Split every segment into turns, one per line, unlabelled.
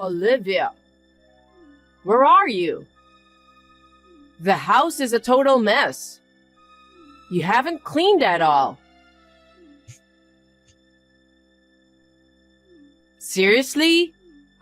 Olivia, where are you? The house is a total mess. You haven't cleaned at all. Seriously?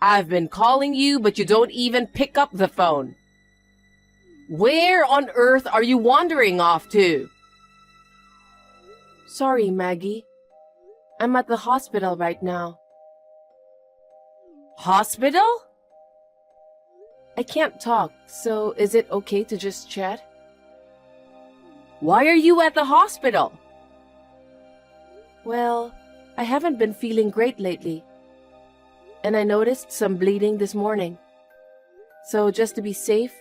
I've been calling you, but you don't even pick up the phone. Where on earth are you wandering off to? Sorry, Maggie. I'm at the hospital right now. Hospital? I can't talk, so is it okay to just chat? Why are you at the hospital? Well, I haven't been feeling great lately. And I noticed some bleeding this morning. So just to be safe,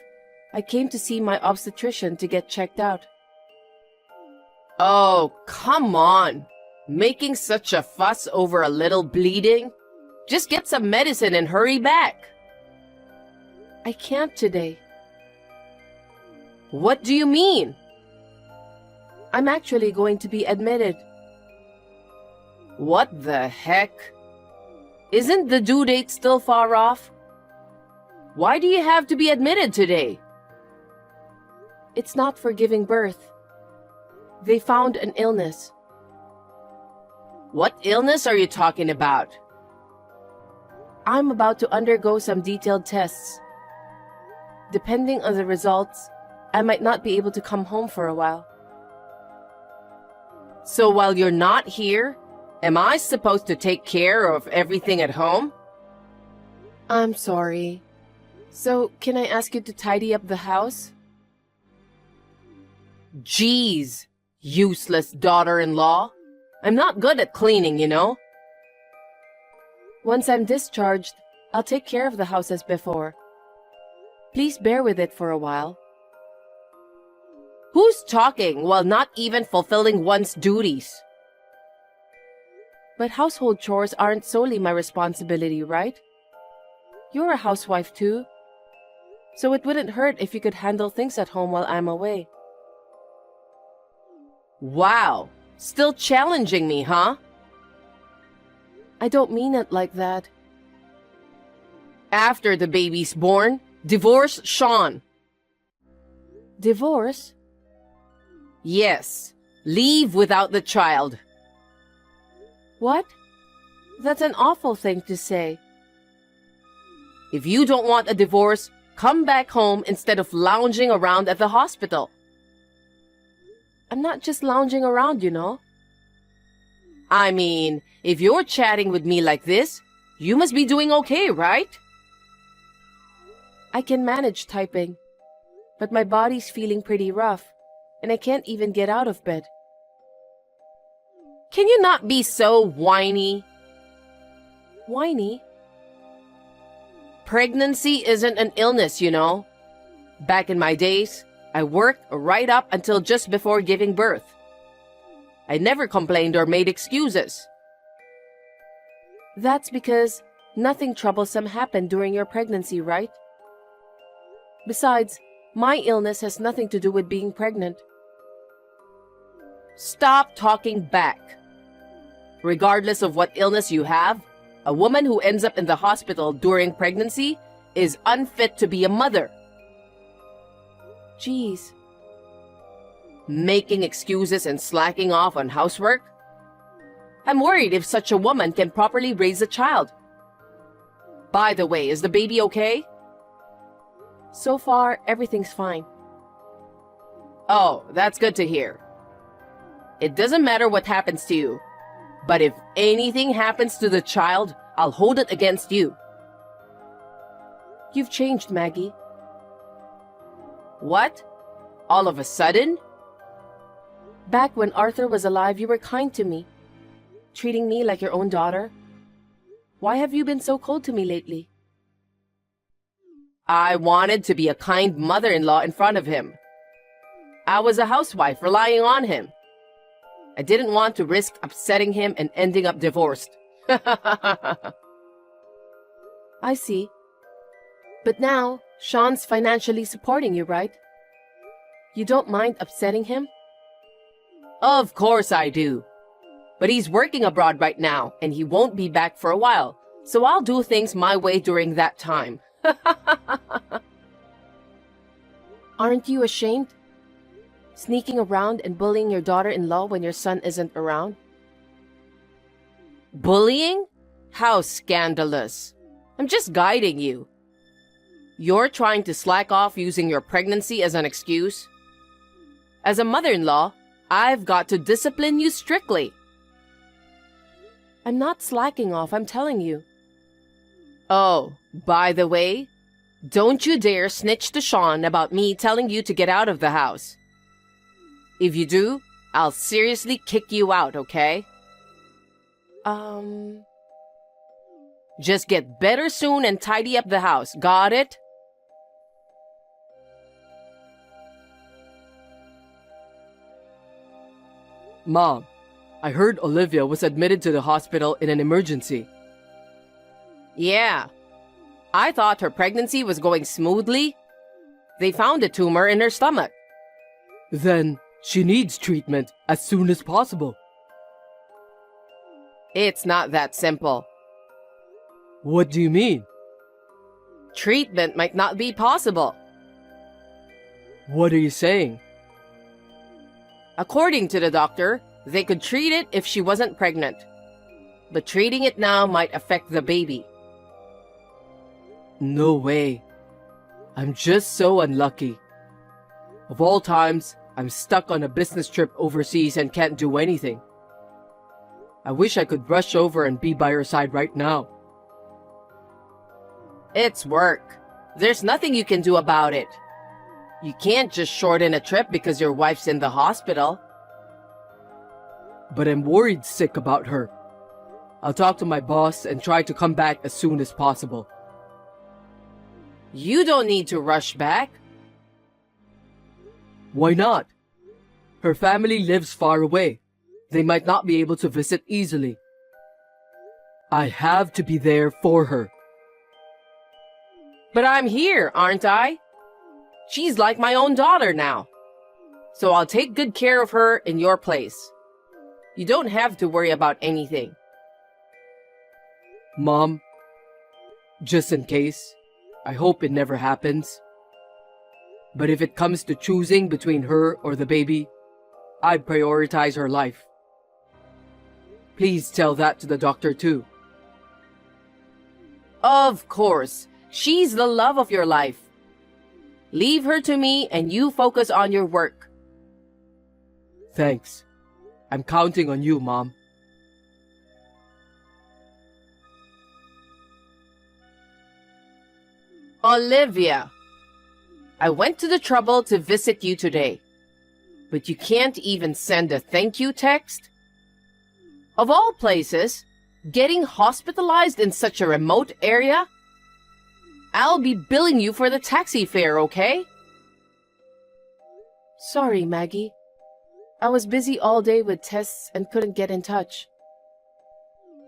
I came to see my obstetrician to get checked out. Oh, come on. Making such a fuss over a little bleeding? Just get some medicine and hurry back. I can't today. What do you mean? I'm actually going to be admitted. What the heck? Isn't the due date still far off? Why do you have to be admitted today? It's not for giving birth. They found an illness. What illness are you talking about? I'm about to undergo some detailed tests. Depending on the results, I might not be able to come home for a while. So while you're not here, am I supposed to take care of everything at home? I'm sorry. So, can I ask you to tidy up the house? Jeez, useless daughter-in-law. I'm not good at cleaning, you know. Once I'm discharged, I'll take care of the house as before. Please bear with it for a while. Who's talking while not even fulfilling one's duties? But household chores aren't solely my responsibility, right? You're a housewife too. So it wouldn't hurt if you could handle things at home while I'm away. Wow, still challenging me, huh? I don't mean it like that. After the baby's born, divorce Sean. Divorce? Yes, leave without the child. What? That's an awful thing to say. If you don't want a divorce, come back home instead of lounging around at the hospital. I'm not just lounging around, you know. I mean, if you're chatting with me like this, you must be doing okay, right? I can manage typing, but my body's feeling pretty rough, and I can't even get out of bed. Can you not be so whiny? Whiny? Pregnancy isn't an illness, you know. Back in my days, I worked right up until just before giving birth. I never complained or made excuses. That's because nothing troublesome happened during your pregnancy, right? Besides, my illness has nothing to do with being pregnant. Stop talking back. Regardless of what illness you have, a woman who ends up in the hospital during pregnancy is unfit to be a mother. Jeez. Making excuses and slacking off on housework? I'm worried if such a woman can properly raise a child. By the way, is the baby okay? So far, everything's fine. Oh, that's good to hear. It doesn't matter what happens to you, but if anything happens to the child, I'll hold it against you. You've changed, Maggie. What? All of a sudden? Back when Arthur was alive, you were kind to me, treating me like your own daughter. Why have you been so cold to me lately? I wanted to be a kind mother-in-law in front of him. I was a housewife relying on him. I didn't want to risk upsetting him and ending up divorced. I see. But now, Sean's financially supporting you, right? You don't mind upsetting him? Of course I do. But he's working abroad right now, and he won't be back for a while, So I'll do things my way during that time. Aren't you ashamed? Sneaking around and bullying your daughter-in-law when your son isn't around? Bullying? How scandalous. I'm just guiding you. You're trying to slack off using your pregnancy as an excuse? As a mother-in-law, I've got to discipline you strictly. I'm not slacking off, I'm telling you. Oh, by the way, don't you dare snitch to Sean about me telling you to get out of the house. If you do, I'll seriously kick you out, okay? Just get better soon and tidy up the house, got it?
Mom, I heard Olivia was admitted to the hospital in an emergency.
Yeah. I thought her pregnancy was going smoothly. They found a tumor in her stomach.
Then she needs treatment as soon as possible.
It's not that simple.
What do you mean?
Treatment might not be possible.
What are you saying?
According to the doctor, they could treat it if she wasn't pregnant. But treating it now might affect the baby.
No way. I'm just so unlucky. Of all times, I'm stuck on a business trip overseas and can't do anything. I wish I could rush over and be by her side right now.
It's work. There's nothing you can do about it. You can't just shorten a trip because your wife's in the hospital.
But I'm worried sick about her. I'll talk to my boss and try to come back as soon as possible.
You don't need to rush back.
Why not? Her family lives far away. They might not be able to visit easily. I have to be there for her.
But I'm here, aren't I? She's like my own daughter now. So I'll take good care of her in your place. You don't have to worry about anything.
Mom, just in case, I hope it never happens. But if it comes to choosing between her or the baby, I'd prioritize her life. Please tell that to the doctor too.
Of course. She's the love of your life. Leave her to me and you focus on your work.
Thanks. I'm counting on you, Mom.
Olivia, I went to the trouble to visit you today, but you can't even send a thank you text? Of all places, getting hospitalized in such a remote area? I'll be billing you for the taxi fare, okay? Sorry, Maggie. I was busy all day with tests and couldn't get in touch.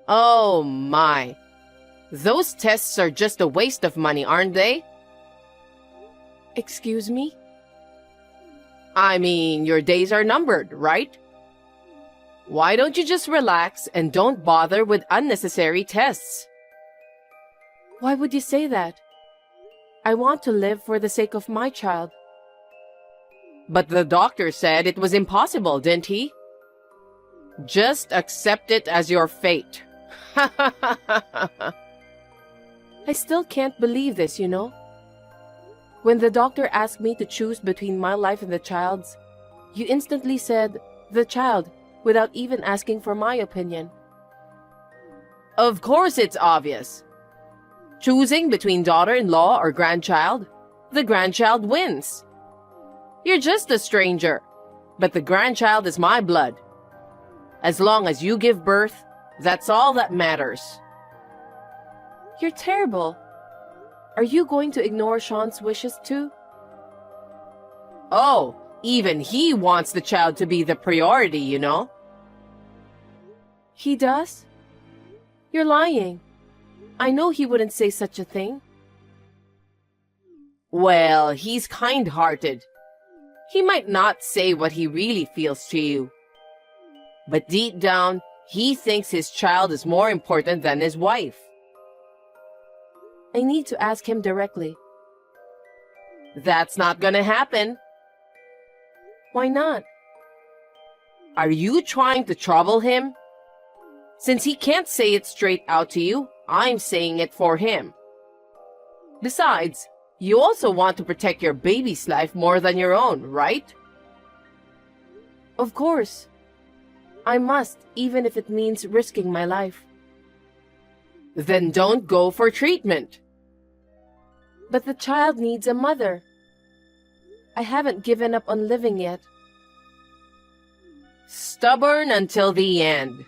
Oh my. Those tests are just a waste of money, aren't they? Excuse me? I mean, your days are numbered, right? Why don't you just relax and don't bother with unnecessary tests? Why would you say that? I want to live for the sake of my child. But the doctor said it was impossible, didn't he? Just accept it as your fate. I still can't believe this, you know? When the doctor asked me to choose between my life and the child's, you instantly said, the child, without even asking for my opinion. Of course it's obvious. Choosing between daughter-in-law or grandchild, the grandchild wins. You're just a stranger, but the grandchild is my blood. As long as you give birth, that's all that matters. You're terrible. Are you going to ignore Sean's wishes too? Oh, even he wants the child to be the priority, you know? He does? You're lying. I know he wouldn't say such a thing. Well, he's kind-hearted. He might not say what he really feels to you. But deep down, he thinks his child is more important than his wife. I need to ask him directly. That's not gonna happen. Why not? Are you trying to trouble him? Since he can't say it straight out to you, I'm saying it for him. Besides, you also want to protect your baby's life more than your own, right? Of course. I must, even if it means risking my life. Then don't go for treatment. But the child needs a mother. I haven't given up on living yet. Stubborn until the end.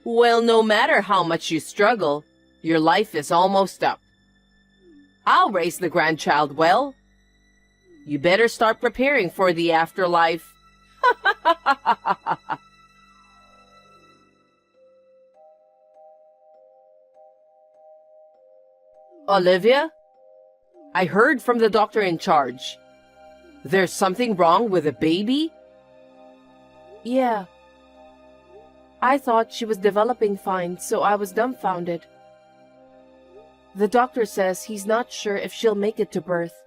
Well, no matter how much you struggle, your life is almost up. I'll raise the grandchild well. You better start preparing for the afterlife. Olivia? I heard from the doctor in charge. There's something wrong with the baby? Yeah. I thought she was developing fine, so I was dumbfounded. The doctor says he's not sure if she'll make it to birth.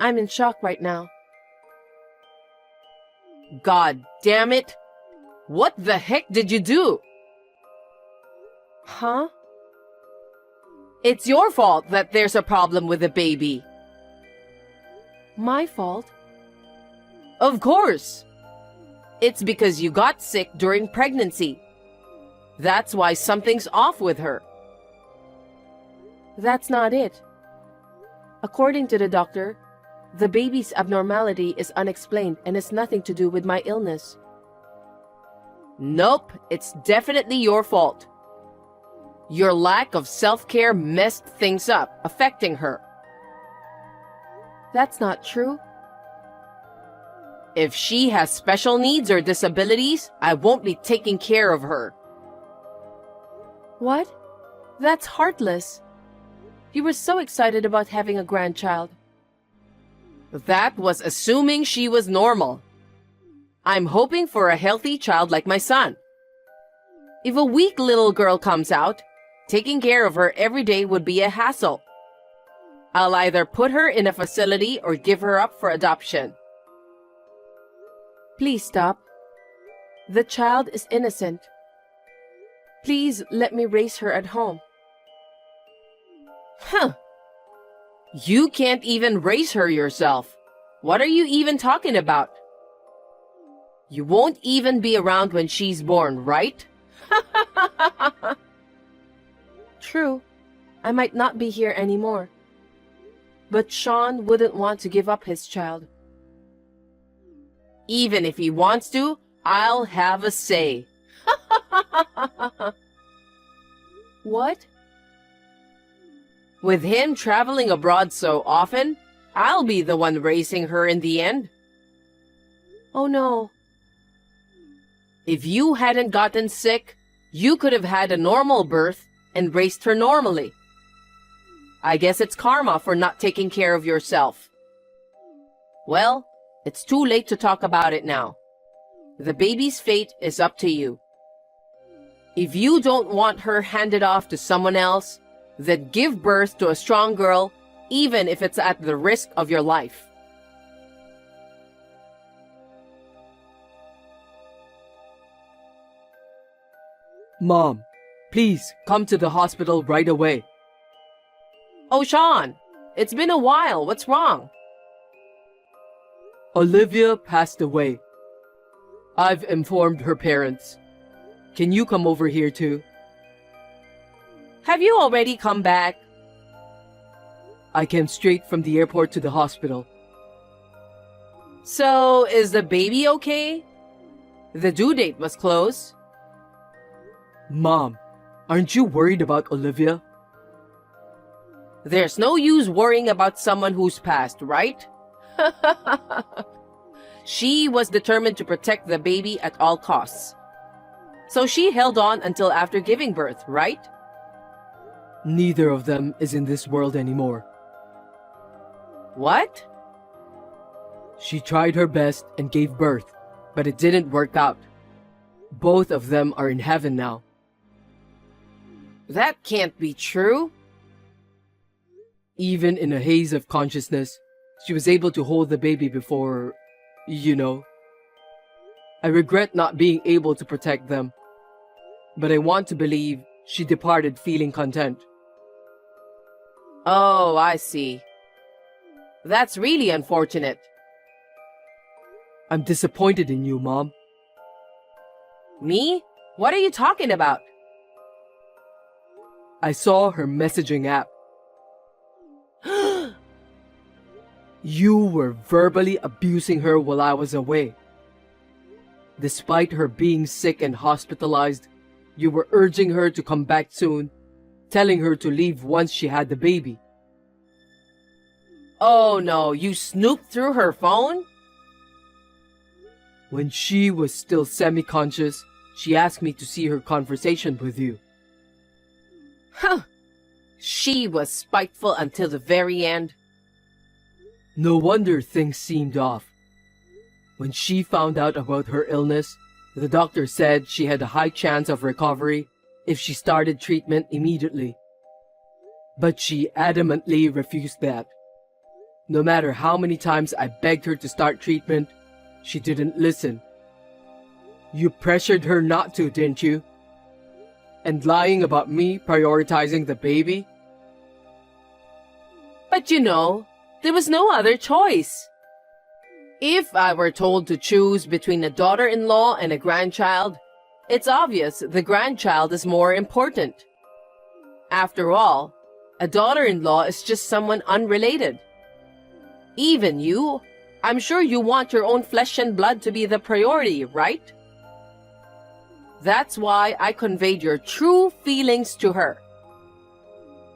I'm in shock right now. God damn it! What the heck did you do? Huh? It's your fault that there's a problem with the baby. My fault? Of course! It's because you got sick during pregnancy. That's why something's off with her. That's not it. According to the doctor, the baby's abnormality is unexplained and has nothing to do with my illness. Nope, it's definitely your fault. Your lack of self-care messed things up, affecting her. That's not true. If she has special needs or disabilities, I won't be taking care of her. What? That's heartless. You were so excited about having a grandchild. That was assuming she was normal. I'm hoping for a healthy child like my son. If a weak little girl comes out, taking care of her every day would be a hassle. I'll either put her in a facility or give her up for adoption. Please stop. The child is innocent. Please let me raise her at home. Huh. You can't even raise her yourself. What are you even talking about? You won't even be around when she's born, right? True. I might not be here anymore. But Sean wouldn't want to give up his child. Even if he wants to, I'll have a say. What? With him traveling abroad so often, I'll be the one raising her in the end. Oh no. If you hadn't gotten sick, you could have had a normal birth and raised her normally. I guess it's karma for not taking care of yourself. Well, it's too late to talk about it now. The baby's fate is up to you. If you don't want her handed off to someone else, then give birth to a strong girl, even if it's at the risk of your life.
Mom, please come to the hospital right away.
Oh, Sean, it's been a while. What's wrong?
Olivia passed away. I've informed her parents. Can you come over here too?
Have you already come back?
I came straight from the airport to the hospital.
So, is the baby okay? The due date was close.
Mom, aren't you worried about Olivia?
There's no use worrying about someone who's passed, right? She was determined to protect the baby at all costs. So she held on until after giving birth, right?
Neither of them is in this world anymore.
What?
She tried her best and gave birth, but it didn't work out. Both of them are in heaven now.
That can't be true.
Even in a haze of consciousness, she was able to hold the baby before, you know. I regret not being able to protect them, but I want to believe she departed feeling content.
Oh, I see. That's really unfortunate.
I'm disappointed in you, Mom.
Me? What are you talking about?
I saw her messaging app. You were verbally abusing her while I was away. Despite her being sick and hospitalized, you were urging her to come back soon, telling her to leave once she had the baby.
Oh no, you snooped through her phone?
When she was still semi-conscious, she asked me to see her conversation with you.
Huh. She was spiteful until the very end.
No wonder things seemed off. When she found out about her illness, the doctor said she had a high chance of recovery if she started treatment immediately. But she adamantly refused that. No matter how many times I begged her to start treatment, she didn't listen. You pressured her not to, didn't you? And lying about me prioritizing the baby?
But you know, there was no other choice. If I were told to choose between a daughter-in-law and a grandchild, it's obvious the grandchild is more important. After all, a daughter-in-law is just someone unrelated. Even you, I'm sure you want your own flesh and blood to be the priority, right? That's why I conveyed your true feelings to her.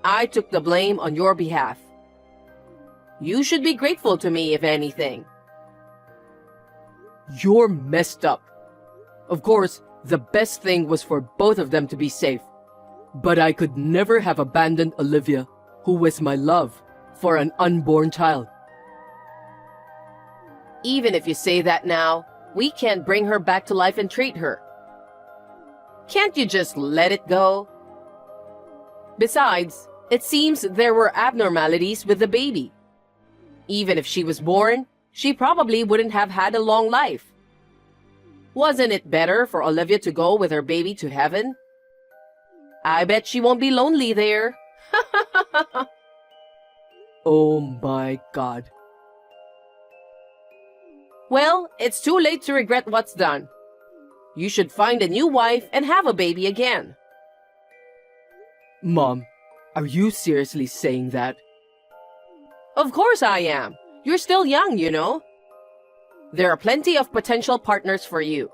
I took the blame on your behalf. You should be grateful to me, if anything.
You're messed up. Of course, the best thing was for both of them to be safe. But I could never have abandoned Olivia, who was my love, for an unborn child.
Even if you say that now, we can't bring her back to life and treat her. Can't you just let it go? Besides, it seems there were abnormalities with the baby. Even if she was born, she probably wouldn't have had a long life. Wasn't it better for Olivia to go with her baby to heaven? I bet she won't be lonely there.
Oh my God.
Well, it's too late to regret what's done. You should find a new wife and have a baby again.
Mom, are you seriously saying that?
Of course I am. You're still young, you know. There are plenty of potential partners for you.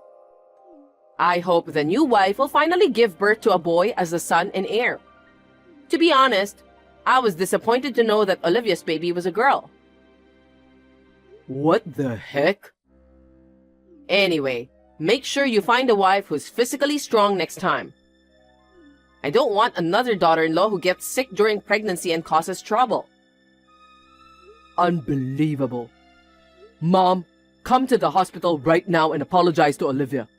I hope the new wife will finally give birth to a boy as the son and heir. To be honest, I was disappointed to know that Olivia's baby was a girl.
What the heck?
Anyway, make sure you find a wife who's physically strong next time. I don't want another daughter-in-law who gets sick during pregnancy and causes trouble.
Unbelievable. Mom, come to the hospital right now and apologize to Olivia.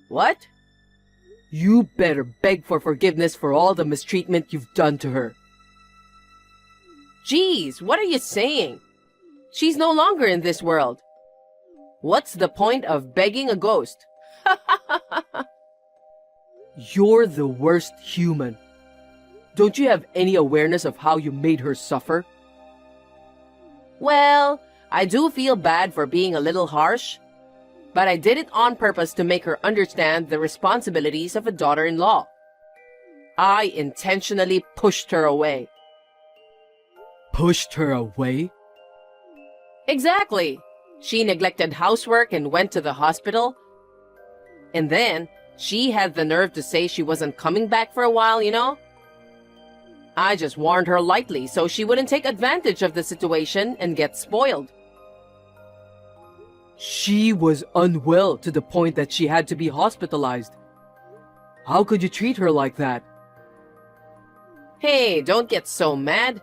What?
You better beg for forgiveness for all the mistreatment you've done to her.
Geez, what are you saying? She's no longer in this world. What's the point of begging a ghost?
You're the worst human. Don't you have any awareness of how you made her suffer?
Well, I do feel bad for being a little harsh, but I did it on purpose to make her understand the responsibilities of a daughter-in-law. I intentionally pushed her away.
Pushed her away?
Exactly. She neglected housework and went to the hospital. And then, she had the nerve to say she wasn't coming back for a while, you know? I just warned her lightly so she wouldn't take advantage of the situation and get spoiled.
She was unwell to the point that she had to be hospitalized. How could you treat her like that?
Hey, don't get so mad.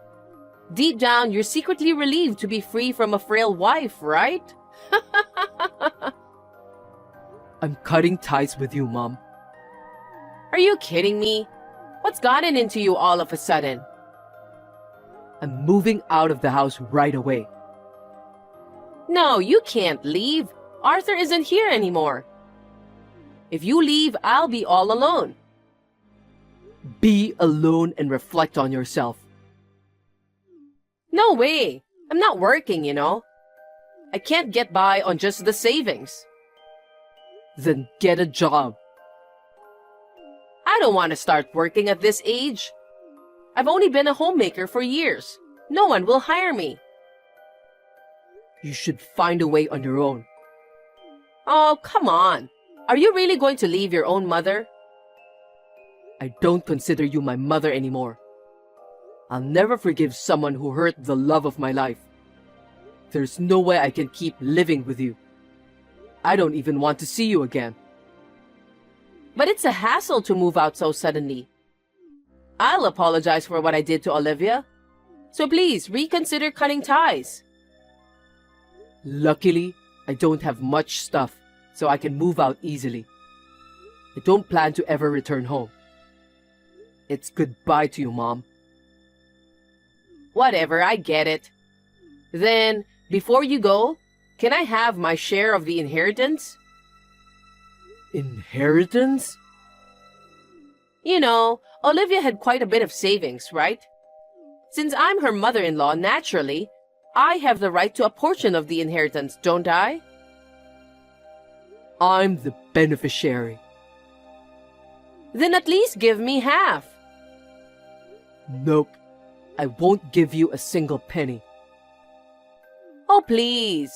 Deep down, you're secretly relieved to be free from a frail wife, right?
I'm cutting ties with you, Mom.
Are you kidding me? What's gotten into you all of a sudden?
I'm moving out of the house right away.
No, you can't leave. Arthur isn't here anymore. If you leave, I'll be all alone.
Be alone and reflect on yourself.
No way. I'm not working, you know. I can't get by on just the savings.
Then get a job.
I don't want to start working at this age. I've only been a homemaker for years. No one will hire me.
You should find a way on your own.
Oh, come on. Are you really going to leave your own mother?
I don't consider you my mother anymore. I'll never forgive someone who hurt the love of my life. There's no way I can keep living with you. I don't even want to see you again.
But it's a hassle to move out so suddenly. I'll apologize for what I did to Olivia. So please, reconsider cutting ties.
Luckily, I don't have much stuff, so I can move out easily. I don't plan to ever return home. It's goodbye to you, Mom.
Whatever, I get it. Then, before you go, can I have my share of the inheritance?
Inheritance?
You know, Olivia had quite a bit of savings, right? Since I'm her mother-in-law, naturally, I have the right to a portion of the inheritance, don't I?
I'm the beneficiary.
Then at least give me half.
Nope. I won't give you a single penny.
Oh, please.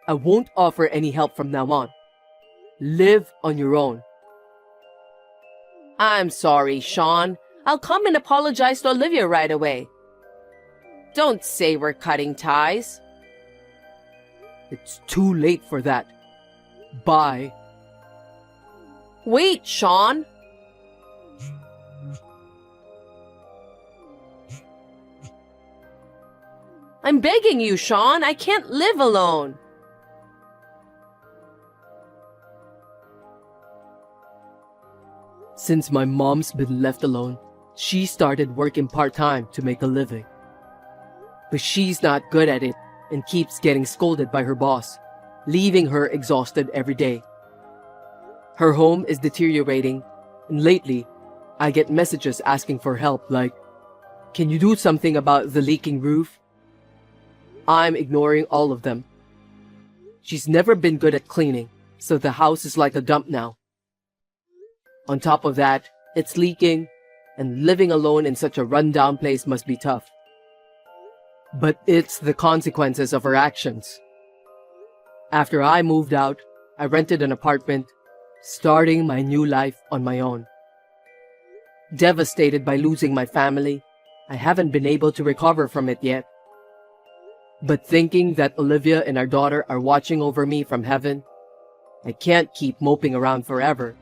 I won't offer any help from now on. Live on your own.
I'm sorry, Sean. I'll come and apologize to Olivia right away. Don't say we're cutting ties.
It's too late for that. Bye.
Wait, Sean. I'm begging you, Sean. I can't live alone.
Since my mom's been left alone, she started working part-time to make a living. But she's not good at it and keeps getting scolded by her boss, leaving her exhausted every day. Her home is deteriorating, and lately, I get messages asking for help like, "Can you do something about the leaking roof?" I'm ignoring all of them. She's never been good at cleaning, so the house is like a dump now. On top of that, it's leaking, and living alone in such a rundown place must be tough. But it's the consequences of her actions. After I moved out, I rented an apartment, starting my new life on my own. Devastated by losing my family, I haven't been able to recover from it yet. But thinking that Olivia and our daughter are watching over me from heaven, I can't keep moping around forever.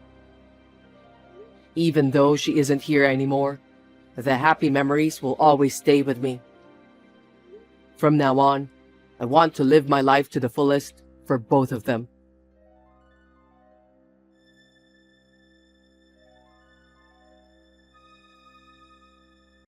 Even though she isn't here anymore, the happy memories will always stay with me. From now on, I want to live my life to the fullest for both of them.